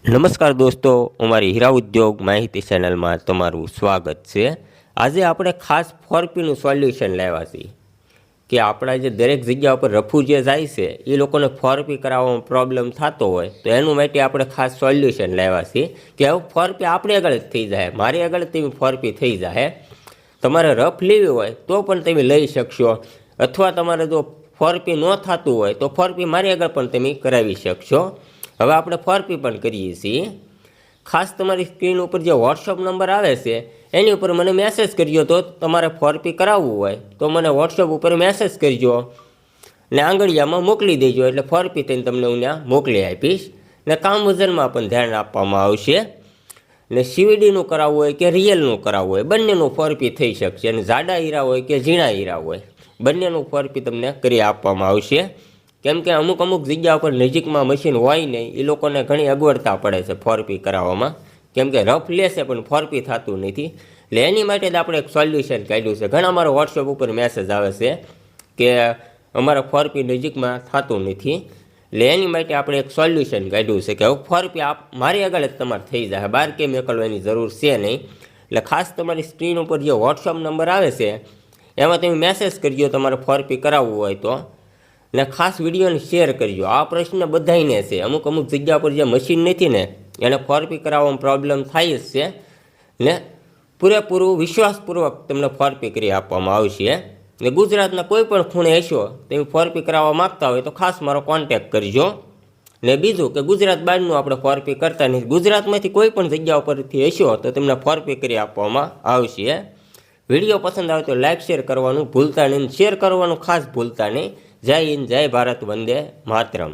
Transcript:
નમસ્કાર દોસ્તો, અમારી હીરા ઉદ્યોગ માહિતી ચેનલમાં તમારું સ્વાગત છે। આજે આપણે ખાસ ફોરપીનું સોલ્યુશન લાવ્યા છીએ કે આપણા જે દરેક જગ્યા ઉપર રફુ જે જાય છે એ લોકોને ફોરપી કરાવવામાં પ્રોબ્લેમ થતો હોય તો એનું માટે આપણે ખાસ સોલ્યુશન લાવ્યા છીએ કે હવે ફોરપી આપણી આગળ જ થઈ જાય, મારી આગળ તેવી ફોરપી થઈ જાય। તમારે રફ લેવી હોય તો પણ તમે લઈ શકશો, અથવા તમારે જો ફોરપી ન થતું હોય તો ફોરપી મારી આગળ પણ તમે કરાવી શકશો। હવે આપણે ફોરપી પણ કરીએ છીએ। ખાસ તમારી સ્ક્રીન ઉપર જે વોટ્સઅપ નંબર આવે છે એની ઉપર મને મેસેજ કરજો, તો તમારે ફોરપી કરાવવું હોય તો મને વોટ્સઅપ ઉપર મેસેજ કરજો ને આંગળીયામાં મોકલી દેજો, એટલે ફોરપી થઈને તમને હું ત્યાં મોકલી આપીશ। ને કામ વજનમાં પણ ધ્યાન આપવામાં આવશે। ને સીવીડીનું કરાવવું હોય કે રિયલનું કરાવવું હોય બંનેનું ફોરપી થઈ શકશે, અને જાડા હીરા હોય કે ઝીણા હીરા હોય બંનેનું ફોરપી તમને કરી આપવામાં આવશે। કેમ કે અમુક જગ્યા પર નજીકમાં મશીન હોય નહીં, એ લોકોને ઘણી અગવડતા પડે છે ફોરપી કરાવવામાં, કેમ કે રફ લેશે પણ ફોરપી થતું નથી। એટલે એની માટે જ આપણે એક સોલ્યુશન કાઢ્યું છે। ઘણા અમારો વોટ્સઅપ ઉપર મેસેજ આવે છે કે અમારા ફોરપી નજીકમાં થતું નથી, એટલે એની માટે આપણે એક સોલ્યુશન કાઢ્યું છે કે હવે ફોરપી મારી આગળ જ તમારે થઈ જાય, બહાર કેમ મોકલવાની જરૂર છે નહીં। એટલે ખાસ તમારી સ્ક્રીન ઉપર જે વોટ્સઅપ નંબર આવે છે એમાં તમે મેસેજ કરજો તમારે ફોરપી કરાવવું હોય તો, ને ખાસ વિડીયોને શેર કરજો। આ પ્રશ્ન બધાને છે, અમુક જગ્યા પર જે મશીન નથી ને એને ફોરપી કરાવવામાં પ્રોબ્લેમ થાય જ છે, ને પૂરેપૂરું વિશ્વાસપૂર્વક તમને ફોરપી કરી આપવામાં આવશે। ને ગુજરાતના કોઈ પણ ખૂણે હશો તમે ફોરપી કરાવવા માગતા હોય તો ખાસ મારો કોન્ટેક્ટ કરજો। ને બીજું કે ગુજરાત બહારનું આપણે ફોરપી કરતા નથી, ગુજરાતમાંથી કોઈ પણ જગ્યા ઉપરથી હશો તો તમને ફોરપી કરી આપવામાં આવશે। વિડીયો પસંદ આવે તો લાઇક શેર કરવાનું ભૂલતા નહીં, શેર કરવાનું ખાસ ભૂલતા નહીં। જય હિન્દ, જય ભારત, વંદે માતરમ।